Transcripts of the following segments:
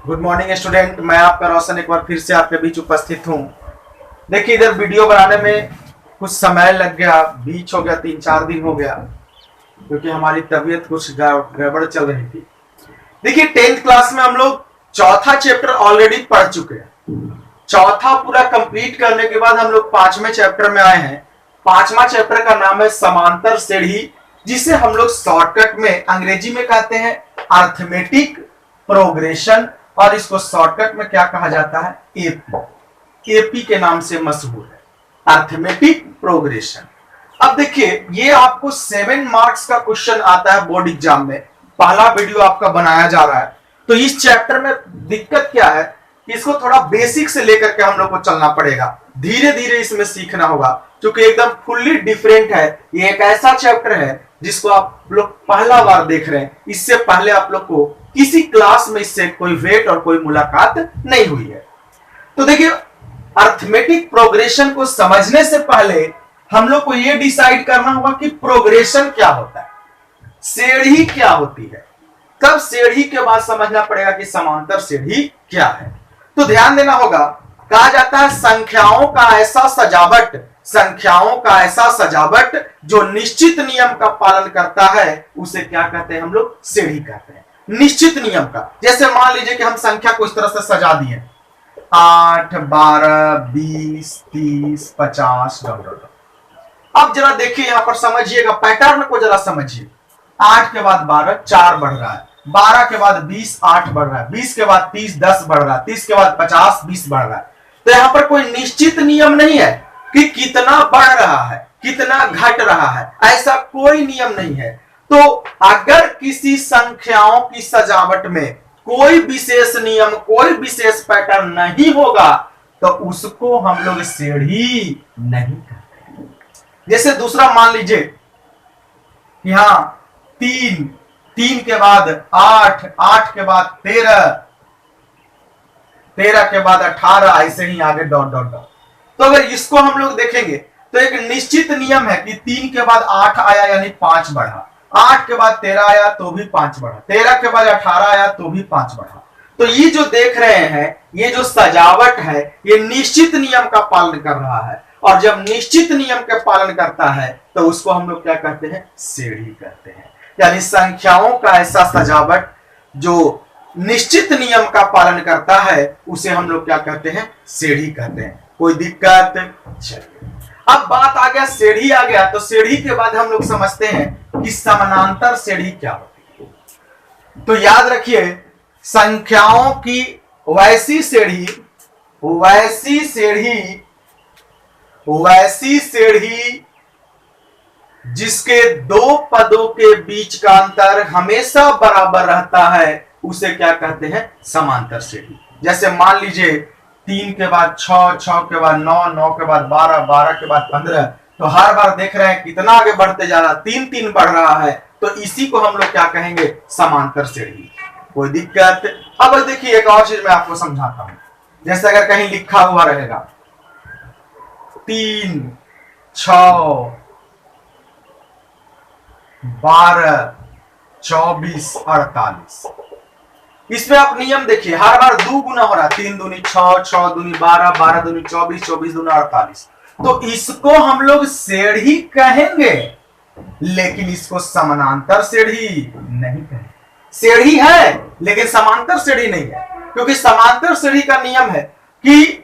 Good morning student. मैं आपका रोशन एक बार फिर से आपके बीच उपस्थित हूँ। देखिए, इधर वीडियो बनाने में कुछ समय लग गया, बीच हो गया, 3-4 दिन हो गया, क्योंकि हमारी तबीयत कुछ गड़बड़ चल रही थी। देखिए, 10th क्लास में हम लोग चौथा चैप्टर ऑलरेडी पढ़ चुके हैं। चौथा पूरा कंप्लीट करने के बाद हम लोग 5वें चैप्टर में आए हैं। 5वां चैप्टर का नाम है समांतर श्रेणी, जिसे हम लोग शॉर्टकट में अंग्रेजी में कहते हैं अर्थमेटिक प्रोग्रेशन, और इसको शॉर्टकट में क्या कहा जाता है, एपी। एपी के नाम से मशहूर है, अर्थमेटिक प्रोग्रेशन। अब देखिए, ये आपको 7 मार्क्स का क्वेश्चन आता है बोर्ड एग्जाम में। पहला वीडियो आपका बनाया जा रहा है। तो इस चैप्टर में दिक्कत क्या है, इसको थोड़ा बेसिक से लेकर के हम लोग को चलना पड़ेगा, धीरे धीरे इसमें सीखना होगा, क्योंकि एकदम फुल्ली डिफरेंट है। ये एक ऐसा चैप्टर है जिसको आप लोग पहला बार देख रहे हैं। इससे पहले आप लोग को किसी क्लास में इससे कोई वेट और कोई मुलाकात नहीं हुई है। तो देखिए, अर्थमेटिक प्रोग्रेशन को समझने से पहले हम लोग को यह डिसाइड करना होगा कि प्रोग्रेशन क्या होता है, श्रेणी क्या होती है। तब श्रेणी के बाद समझना पड़ेगा कि समांतर श्रेणी क्या है। तो ध्यान देना होगा, कहा जाता है संख्याओं का ऐसा सजावट, संख्याओं का ऐसा सजावट जो निश्चित नियम का पालन करता है, उसे क्या कहते हैं हम लोग, श्रेणी कहते हैं। निश्चित नियम का, जैसे मान लीजिए कि हम संख्या को इस तरह से सजा दिए, 8, 12, 20, 30, 50 डॉट। अब जरा देखिए, यहां पर समझिएगा, पैटर्न को जरा समझिए। 8 के बाद 12, 4 बढ़ रहा है। 12 के बाद 20, 8 बढ़ रहा है। 20 के बाद 30, 10 बढ़ रहा है। 30 के बाद 50, 20 बढ़ रहा है। तो यहां पर कोई निश्चित नियम नहीं है कि कितना बढ़ रहा है, कितना घट रहा है, ऐसा कोई नियम नहीं है। तो अगर किसी संख्याओं की सजावट में कोई विशेष नियम, कोई विशेष पैटर्न नहीं होगा, तो उसको हम लोग श्रेणी नहीं कहते। जैसे दूसरा मान लीजिए, यहां 3 के बाद 8, 8 के बाद 13, 13 के बाद 18, ऐसे ही आगे डॉट डॉट डॉट। तो अगर इसको हम लोग देखेंगे तो एक निश्चित नियम है कि 3 के बाद 8 आया यानी 5 बढ़ा, 8 के बाद 13 आया तो भी 5 बढ़ा, 13 के बाद 18 आया तो भी 5 बढ़ा। तो ये जो देख रहे हैं, ये जो सजावट है, ये निश्चित नियम का पालन कर रहा है। और जब निश्चित नियम का पालन करता है तो उसको हम लोग क्या कहते हैं, श्रेणी कहते हैं। यानी संख्याओं का ऐसा सजावट जो निश्चित नियम का पालन करता है, उसे हम लोग क्या कहते हैं, श्रेणी कहते हैं। कोई दिक्कत? चलिए, अब बात आ गया, श्रेणी आ गया, तो श्रेणी के बाद हम लोग समझते हैं कि समानांतर श्रेणी क्या होती है। तो याद रखिए, संख्याओं की वैसी श्रेणी, वैसी श्रेणी जिसके दो पदों के बीच का अंतर हमेशा बराबर रहता है, उसे क्या कहते हैं, समांतर श्रेणी। जैसे मान लीजिए 3 के बाद 6, 6 के बाद 9, 9 के बाद 12, 12 के बाद 15, तो हर बार देख रहे हैं कितना आगे बढ़ते जा रहा है, 3-3 बढ़ रहा है। तो इसी को हम लोग क्या कहेंगे, समांतर श्रेणी। कोई दिक्कत? अब देखिए, एक और चीज मैं आपको समझाता हूं। जैसे अगर कहीं लिखा हुआ रहेगा 3, 6, 12, 24, 48, इसमें आप नियम देखिए, हर बार 2 गुना हो रहा है, 3 दूनी 6, 6 दूनी 12, 12 दूनी 24, 24 दूनी 48। तो इसको हम लोग श्रेणी कहेंगे, लेकिन इसको समानांतर श्रेणी नहीं कहेंगे। श्रेणी है लेकिन समांतर श्रेणी नहीं है, क्योंकि समांतर श्रेणी का नियम है कि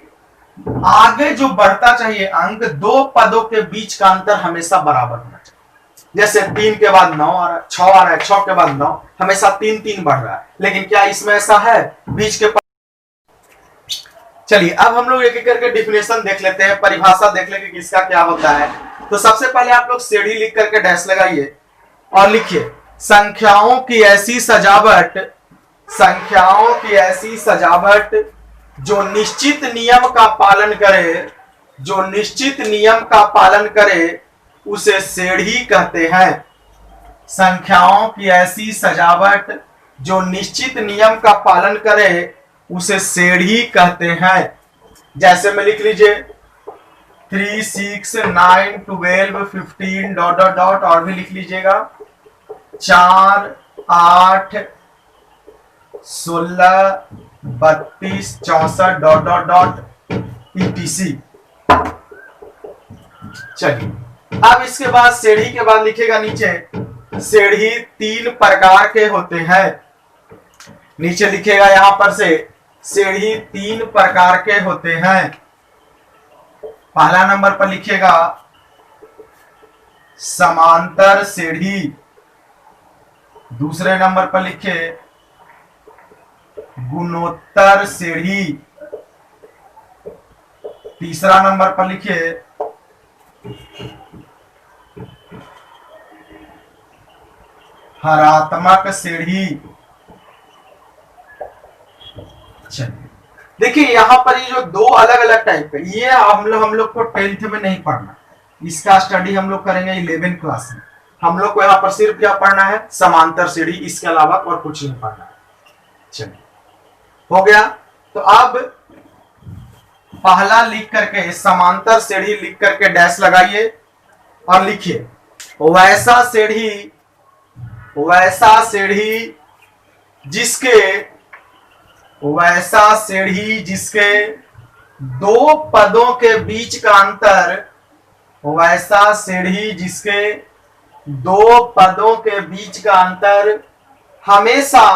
आगे जो बढ़ता चाहिए अंक, दो पदों के बीच का अंतर हमेशा बराबर होना चाहिए। जैसे 3 के बाद 9 आ रहा है, 6 आ रहा है, 6 के बाद 9, हमेशा 3-3 बढ़ रहा है। लेकिन क्या इसमें ऐसा है, बीच के? चलिए, अब हम लोग एक एक करके डिफिनेशन देख लेते हैं, परिभाषा देख लेंगे कि इसका क्या होता है। तो सबसे पहले आप लोग श्रेणी लिख करके डैश लगाइए और लिखिए, संख्याओं की ऐसी सजावट, संख्याओं की ऐसी सजावट जो निश्चित नियम का पालन करे, जो निश्चित नियम का पालन करे, उसे श्रेणी कहते हैं। संख्याओं की ऐसी सजावट जो निश्चित नियम का पालन करे, उसे श्रेणी कहते हैं। जैसे में लिख लीजिए 3, 6, 9, 12, 15 डॉट डॉट डॉट, और भी लिख लीजिएगा 4, 8, 16, 32 64 डॉट डॉट डॉट ETC। चलिए अब इसके बाद सीढ़ी के बाद लिखेगा नीचे, सीढ़ी 3 प्रकार के होते हैं। नीचे लिखेगा यहां पर से सीढ़ी 3 प्रकार के होते हैं। पहला नंबर पर लिखेगा समांतर सीढ़ी, दूसरे नंबर पर लिखे गुणोत्तर सीढ़ी, तीसरा नंबर पर लिखे हरात्मक सीढ़ी। चलिए देखिए यहां पर ये जो दो अलग अलग टाइप है, ये हम लोग को 10th में नहीं पढ़ना, इसका स्टडी हम लोग करेंगे 11th क्लास में। हम लोग को यहाँ पर सिर्फ क्या पढ़ना है, समांतर सीढ़ी, इसके अलावा और कुछ नहीं पढ़ना है। चलिए हो गया। तो अब पहला लिख करके समांतर सीढ़ी लिख करके डैश लगाइए और लिखिए वैसा सीढ़ी जिसके दो पदों के बीच का अंतर, वैसा सीढ़ी जिसके दो पदों के बीच का अंतर हमेशा,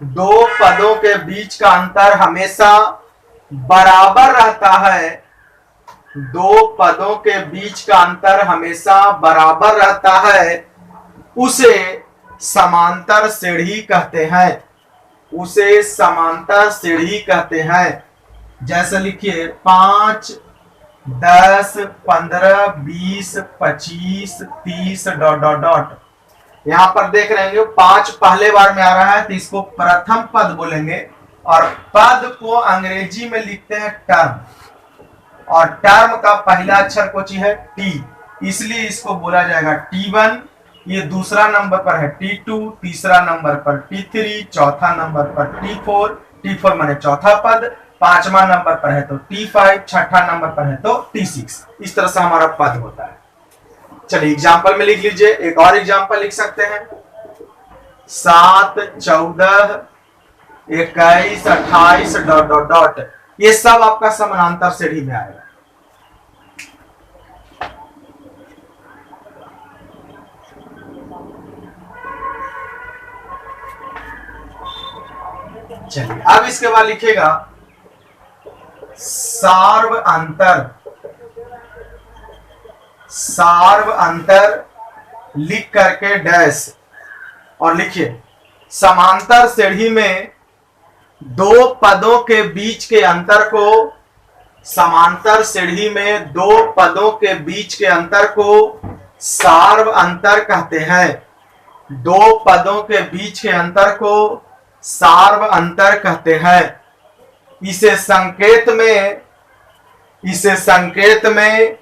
दो पदों के बीच का अंतर हमेशा बराबर रहता है, दो पदों के बीच का अंतर हमेशा बराबर रहता है, उसे समांतर सीढ़ी कहते हैं, उसे समांतर सीढ़ी कहते हैं। जैसे लिखिए 5 10 15 20 25 30 डॉट डॉट डॉट। यहां पर देख रहे हैं 5 पहले बार में आ रहा है तो इसको प्रथम पद बोलेंगे, और पद को अंग्रेजी में लिखते हैं टर्म, और टर्म का पहला अक्षर कुछ है टी, इसलिए इसको बोला जाएगा T1। ये दूसरा नंबर पर है T2, तीसरा नंबर पर T3, चौथा नंबर पर T4 माने चौथा पद, पांचवा नंबर पर है तो T5, छठा नंबर पर है तो T6। इस तरह से हमारा पद होता है। चलिए एग्जाम्पल में लिख लीजिए, एक और एग्जाम्पल लिख सकते हैं 7 14 21 28 डॉट डॉट डॉट। ये सब आपका समानांतर सीढ़ी में आएगा। चलिए अब इसके बाद लिखेगा सार्व अंतर लिख करके डैश और लिखिए समांतर सीढ़ी में दो पदों के बीच के अंतर को, समांतर सीढ़ी में दो पदों के बीच के अंतर को सार्व अंतर कहते हैं, दो पदों के बीच के अंतर को सार्व अंतर कहते हैं। इसे संकेत में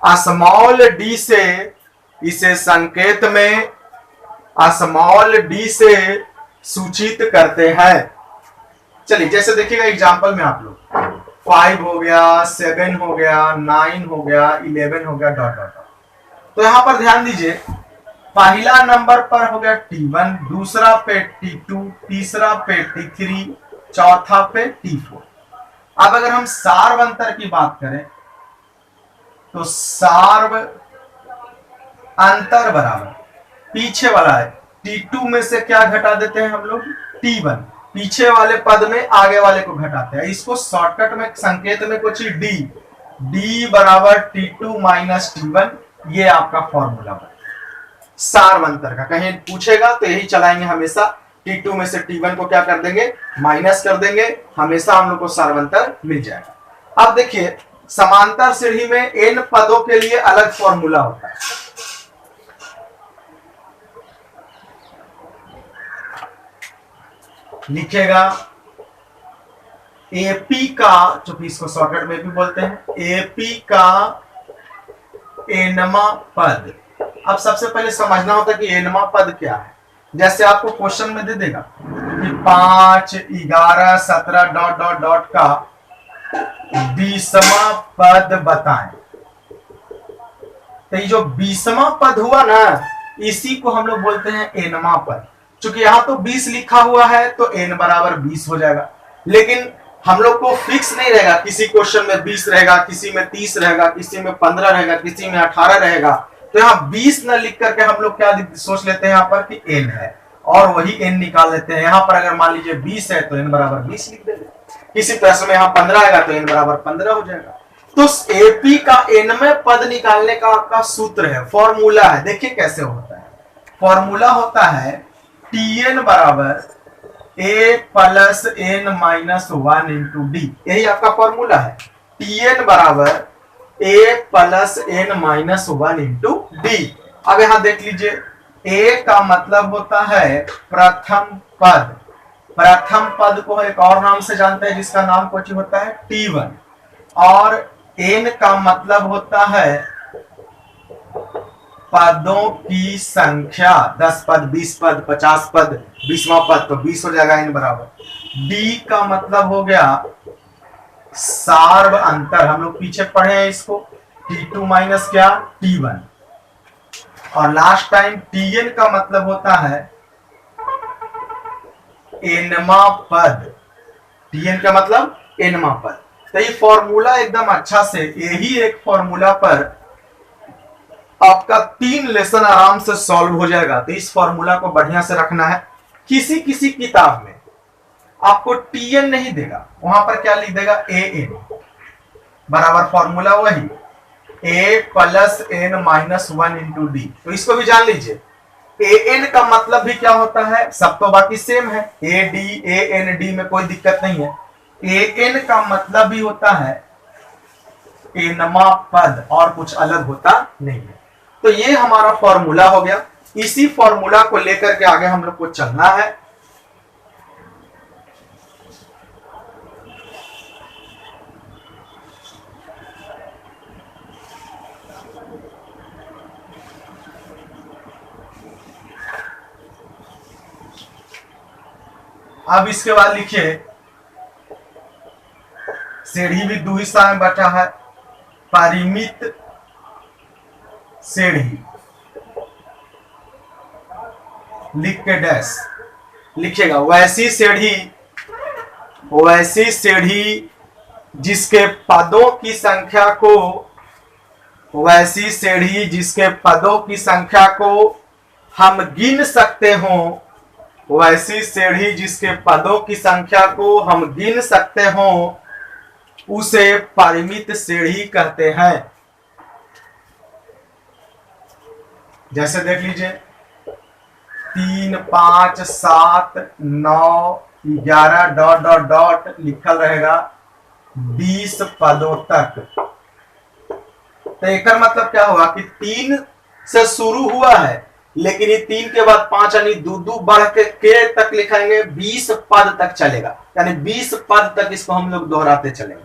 स्मॉल डी से, इसे संकेत में स्मॉल डी से सूचित करते हैं। चलिए जैसे देखिएगा एग्जांपल में आप लोग 5 हो गया, 7 हो गया, 9 हो गया, 11 हो गया डॉट डॉट। तो यहां पर ध्यान दीजिए, पहला नंबर पर हो गया T1, दूसरा पे T2, तीसरा पे T3, चौथा पे T4। अब अगर हम सार्व अंतर की बात करें तो सार्व अंतर बराबर पीछे वाला है T2 में से क्या घटा देते हैं हम लोग, T1, पीछे वाले पद में आगे वाले को घटाते हैं। इसको शॉर्टकट में संकेत में कुछ D बराबर T2 माइनस T1, ये आपका फॉर्मूला बना सार्व अंतर का। कहीं पूछेगा तो यही चलाएंगे हमेशा, T2 में से T1 को क्या कर देंगे, माइनस कर देंगे, हमेशा हम लोग को सार्व अंतर मिल जाएगा। अब देखिए समांतर सीढ़ी में n पदों के लिए अलग फॉर्मूला होता है। लिखेगा AP का, चूंकि इसको शॉर्टकट में भी बोलते हैं, AP का एनवा पद। अब सबसे पहले समझना होता है कि एनवा पद क्या है। जैसे आपको क्वेश्चन में दे देगा कि 5 11 17 डॉट डॉट डॉट का 20वां पद बताएं, तो ये जो 20वां पद हुआ ना, इसी को हम लोग बोलते हैं एनवा पद। चूंकि यहां तो 20 लिखा हुआ है तो n बराबर 20 हो जाएगा, लेकिन हम लोग को फिक्स नहीं रहेगा, किसी क्वेश्चन में 20 रहेगा, किसी में 30 रहेगा, किसी में 15 रहेगा, किसी में 18 रहेगा। तो यहाँ 20 न लिख करके हम लोग क्या सोच लेते हैं यहाँ पर कि n है, और वही n निकाल लेते हैं। यहाँ पर अगर मान लीजिए 20 है तो n बराबर 20 लिख देंगे, किसी प्रश्न में यहाँ 15 आएगा तो n बराबर 15 हो जाएगा। तो एपी का n में पद निकालने का आपका सूत्र है, फॉर्मूला है। देखिए कैसे होता है, फॉर्मूला होता है Tn बराबर a plus n minus 1 into D, यही आपका फॉर्मूला है। Tn बराबर a plus n minus 1 into D. अब यहां देख लीजिए, a का मतलब होता है प्रथम पद, प्रथम पद को एक और नाम से जानते हैं जिसका नाम कुछ होता है T1, और n का मतलब होता है पदों की संख्या, 10 पद, 20 पद, 50 पद, 20वां पद, तो 20 हो जाएगा n बराबर। d का मतलब हो गया सार्व अंतर, हम लोग पीछे पढ़े हैं इसको, T2 माइनस क्या T1। और लास्ट टाइम Tn का मतलब होता है nवां पद, Tn का मतलब nवां पद। तो ये फॉर्मूला एकदम अच्छा से, यही एक फॉर्मूला पर आपका 3 लेसन आराम से सॉल्व हो जाएगा। तो इस फॉर्मूला को बढ़िया से रखना है। किसी किसी किताब में आपको Tn नहीं देगा, वहां पर क्या लिख देगा An बराबर फॉर्मूला वही a plus n minus 1 into D. तो इसको भी जान लीजिए, An का मतलब भी क्या होता है, सब तो बाकी सेम है, a d a n d में कोई दिक्कत नहीं है। An का मतलब भी होता है nवां पद, और कुछ अलग होता नहीं है। तो ये हमारा फॉर्मूला हो गया। इसी फॉर्मूला को लेकर के आगे हम लोग को चलना है। अब इसके बाद लिखिए, सीढ़ी भी दो हिस्सा में बटा है, परिमित सीढ़ी लिख के डैश लिखिएगा, वैसी सीढ़ी जिसके पदों की संख्या को, वैसी सीढ़ी जिसके पदों की संख्या को हम गिन सकते हो, वैसी सीढ़ी जिसके पदों की संख्या को हम गिन सकते हो, उसे परिमित सीढ़ी कहते हैं। जैसे देख लीजिए, 3, 5, 7, 9, 11 डॉट डॉट डॉट लिखल रहेगा 20 पदों तक। तो एक मतलब क्या हुआ कि 3 से शुरू हुआ है, लेकिन ये 3 के बाद 5 यानी दो बढ़ के तक लिखाएंगे, 20 पद तक चलेगा, यानी 20 पद तक इसको हम लोग दोहराते चलेंगे।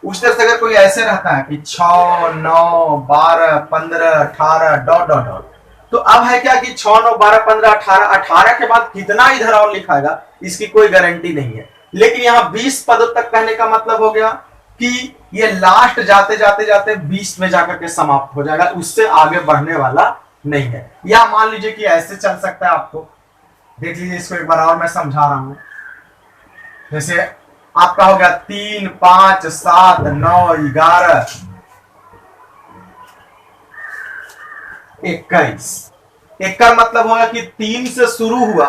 उस तरह से अगर कोई ऐसे रहता है कि 6, 9, 12, 15, 18 डॉट डॉट डॉट, तो अब है क्या कि 6, 9, 12, 15, 18, 18 के बाद कितना इधर और लिखाएगा इसकी कोई गारंटी नहीं है। लेकिन यहाँ 20 पदों तक कहने का मतलब हो गया कि ये लास्ट जाते जाते जाते 20 में जाकर के समाप्त हो जाएगा, उससे आगे बढ़ने वाला नहीं है। या मान लीजिए कि ऐसे चल सकता है, आपको देख लीजिए, इसको एक बार और मैं समझा रहा हूं। जैसे आपका हो गया 3, 5, 7, 9, 11, 21। एक का मतलब होगा कि 3 से शुरू हुआ,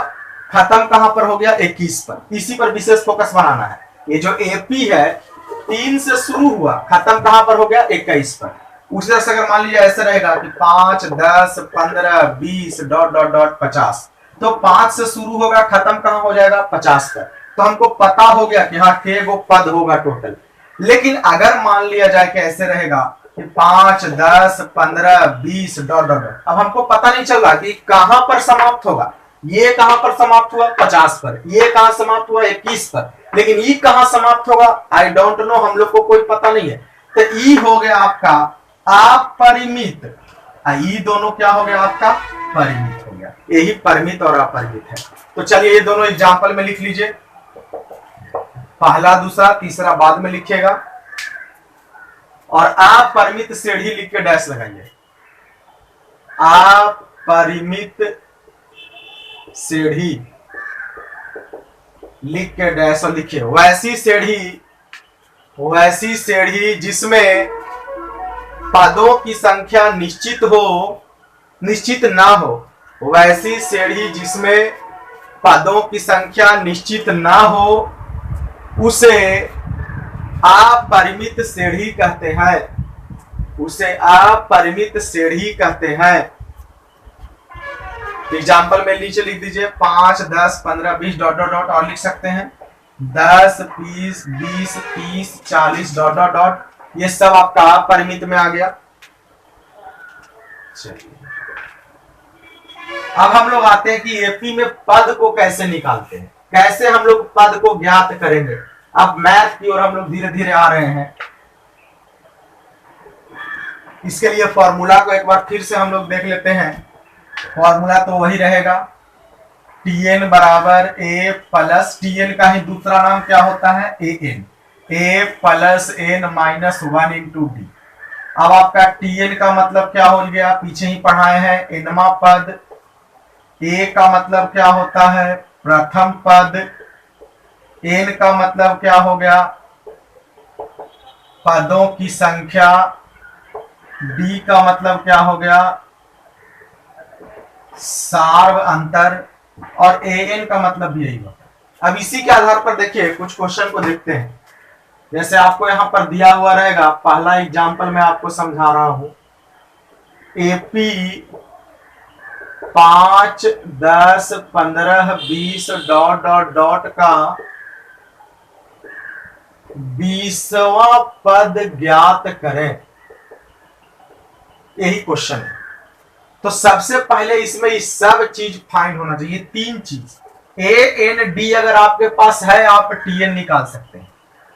खत्म कहां पर हो गया 21 पर। इसी पर विशेष फोकस बनाना है। ये जो एपी है 3 से शुरू हुआ, खत्म कहां पर हो गया 21 पर। उसी तरह से अगर मान लीजिए ऐसे रहेगा कि 5, 10, 15, 20 डॉट डॉट डॉट 50, तो 5 से शुरू होगा, खत्म कहां हो जाएगा 50 पर। तो हमको पता हो गया कि हाँ के गो पद होगा टोटल। लेकिन अगर मान लिया जाए कि ऐसे रहेगा कि 5, 10, 15, 20 डॉट डॉट डॉट, अब हमको पता नहीं चल रहा कि कहां पर समाप्त होगा। ये कहां पर समाप्त हुआ 50 पर, ये कहां समाप्त हुआ 21 पर, लेकिन ये कहां समाप्त होगा आई डोंट नो, हम लोग को कोई पता नहीं है। तो ई हो गया आपका अपरिमित, ये दोनों क्या हो गया आपका परिमित हो गया। यही परिमित और अपरिमित है। तो चलिए ये दोनों एग्जाम्पल में लिख लीजिए, पहला, दूसरा, तीसरा बाद में लिखिएगा, और अपरिमित सीढ़ी लिख के डैश लगाइए। अपरिमित सीढ़ी लिख के डैश और लिखिए, वैसी सीढ़ी जिसमें पदों की संख्या निश्चित ना हो, वैसी सीढ़ी जिसमें पदों की संख्या निश्चित ना हो उसे अपरिमित सीढ़ी कहते हैं, उसे अपरिमित सीढ़ी कहते हैं। एग्जाम्पल में नीचे लिख दीजिए 5, 10, 15, 20 डॉट डॉट डॉट और लिख सकते हैं 10, 20, 20, 30, 40 डॉट डॉट डॉट, ये सब आपका अपरिमित में आ गया। चलिए अब हम लोग आते हैं कि एपी में पद को कैसे निकालते हैं, कैसे हम लोग पद को ज्ञात करेंगे। अब मैथ की ओर हम लोग धीरे धीरे आ रहे हैं। इसके लिए फॉर्मूला को एक बार फिर से हम लोग देख लेते हैं। फॉर्मूला तो वही रहेगा, Tn बराबर a प्लस, Tn का ही दूसरा नाम क्या होता है, an, a plus n minus 1 into D. अब आपका Tn का मतलब क्या हो गया, पीछे ही पढ़ाए हैं, nवां पद। a का मतलब क्या होता है, प्रथम पद। n का मतलब क्या हो गया, पदों की संख्या। d का मतलब क्या हो गया, सार्व अंतर। और an का मतलब भी यही होता है। अब इसी के आधार पर देखिए कुछ क्वेश्चन को देखते हैं। जैसे आपको यहां पर दिया हुआ रहेगा, पहला एग्जांपल मैं आपको समझा रहा हूं, एपी 5, 10, 15, 20 डॉट डॉट डॉट का 20वां पद ज्ञात करें, यही क्वेश्चन है। तो सबसे पहले इसमें ये सब चीज फाइंड होना चाहिए, तीन चीज। ए एन डी अगर आपके पास है आप टीएन निकाल सकते हैं।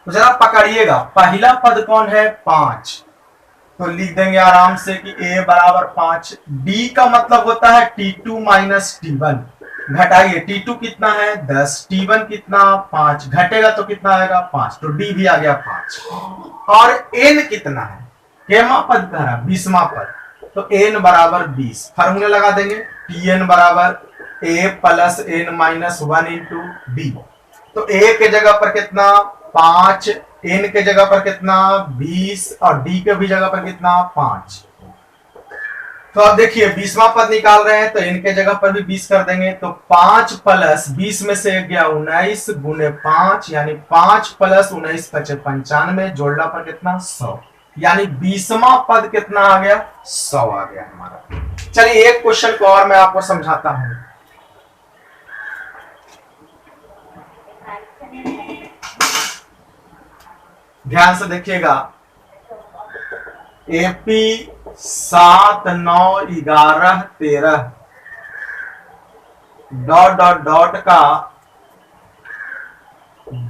तो जरा पकड़िएगा, पहला पद कौन है, 5, तो लिख देंगे आराम से कि a बराबर 5। d का मतलब होता है t2 माइनस t1, घटाइए t2 कितना है 10, t1 कितना 5, घटेगा तो कितना आएगा 5, तो d भी आ गया 5। और n कितना है, केमा पद कह रहा 20वां पद, तो n बराबर 20। फार्मूला लगा देंगे, tn बराबर a plus n minus 1 into D. तो a के जगह पर कितना 5, n के जगह पर कितना 20 और d के भी जगह पर कितना 5। तो अब देखिए 20वां पद निकाल रहे हैं तो n के जगह पर भी 20 कर देंगे, तो 5 प्लस 20 में से गया 19 गुने 5, यानी 5 प्लस 19 पचे 95, जोड़ना पर कितना 100, यानी 20वां पद कितना आ गया 100 आ गया हमारा। चलिए एक क्वेश्चन को और मैं आपको समझाता हूं। ध्यान से देखिएगा, एपी 7, 9, 11, 13 डॉट डॉट डॉट का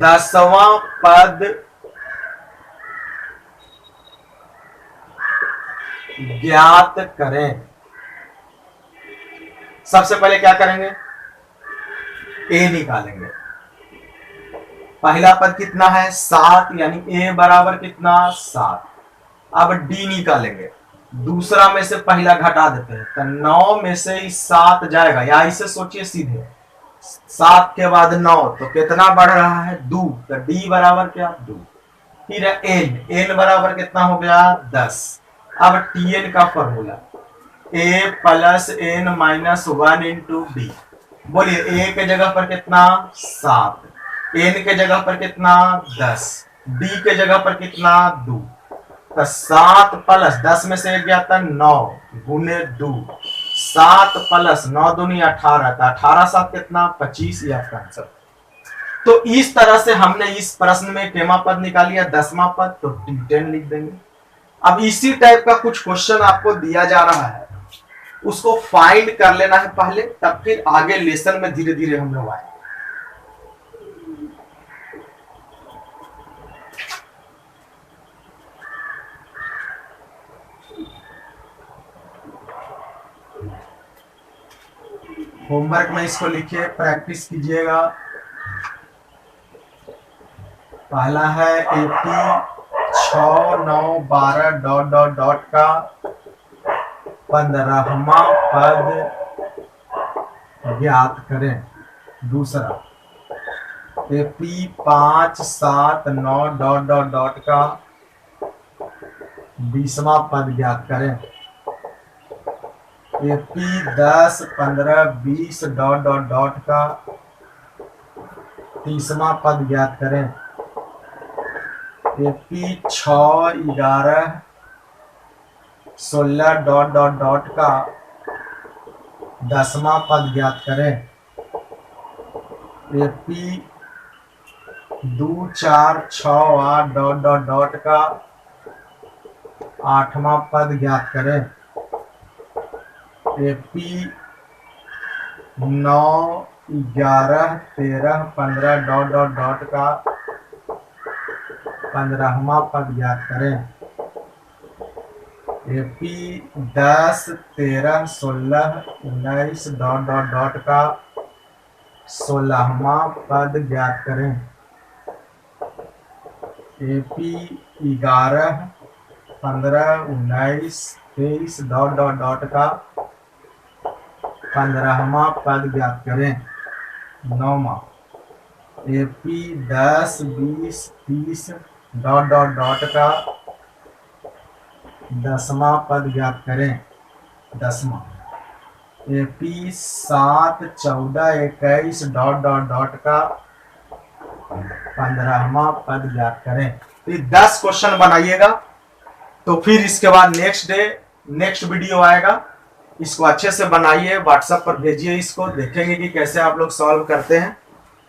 10वां पद ज्ञात करें। सबसे पहले क्या करेंगे, a निकालेंगे। पहला पद कितना है 7, यानी a बराबर कितना 7। अब d निकालेंगे, दूसरा में से पहला घटा देते हैं, तो 9 में से 7 जाएगा, या इसे सोचिए सीधे 7 के बाद 9 तो कितना बढ़ रहा है 2, तो d बराबर क्या 2। फिर n बराबर कितना हो गया 10। अब tn का formula a plus n minus 1 into D. बोलिए a के जगह पर कितना 7, n के जगह पर कितना 10, d के जगह पर कितना 2, तो 7 प्लस 10 में से गया था 9 गुने 2, 7 प्लस 9 दूनी 18, तो 18 7 कितना 25, ये आपका आंसर। तो इस तरह से हमने इस प्रश्न में केमा पद निकाल लिया 10वां पद, तो t10 लिख देंगे। अब इसी टाइप का कुछ क्वेश्चन आपको दिया जा रहा है, उसको फाइंड कर लेना है पहले, तब फिर आगे लेसन में धीरे धीरे हम लोग आए। होमवर्क में इसको लिखिए, प्रैक्टिस कीजिएगा। पहला है एपी 6, 9, 12 डॉट डॉट डॉट का 15वां पद ज्ञात करें। दूसरा AP 5, 7, 9 डॉट डॉट डॉट का 20वां पद ज्ञात करें। AP 10, 15, 20 डॉट डॉट डॉट का 30वां पद ज्ञात करें। AP 6, 11, 16 डॉट डॉट डॉट का 10वां पद ज्ञात करें। AP 2, 4, 6, 8 डॉट डॉट डॉट का 8वां पद ज्ञात करें। AP 9, 11, 13, 15 डॉट डॉट डॉट का 15वां पद ज्ञात करें। AP 10, 13, 16, 19 डॉट डॉट डॉट का 16वां पद ज्ञात करें। AP 11, 15, 19, 23 डॉट डॉट डॉट का 15वां पद ज्ञात करें। 9वां AP 10, 20, 30 डॉट डॉट डॉट का 10वां पद ज्ञात करें। 10वां AP 7, 14, 21 डॉट डॉट डॉट का 15वां पद ज्ञात करें। तो 10 क्वेश्चन बनाइएगा, तो फिर इसके बाद नेक्स्ट वीडियो आएगा। इसको अच्छे से बनाइए, व्हाट्सएप पर भेजिए, इसको देखेंगे कि कैसे आप लोग सॉल्व करते हैं।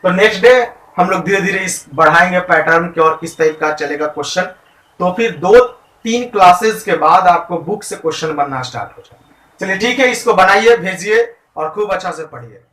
तो नेक्स्ट डे हम लोग धीरे धीरे इस बढ़ाएंगे पैटर्न के और किस टाइप का चलेगा क्वेश्चन। तो फिर 2-3 क्लासेस के बाद आपको बुक से क्वेश्चन बनना स्टार्ट हो जाए। चलिए ठीक है, इसको बनाइए, भेजिए और खूब अच्छा से पढ़िए।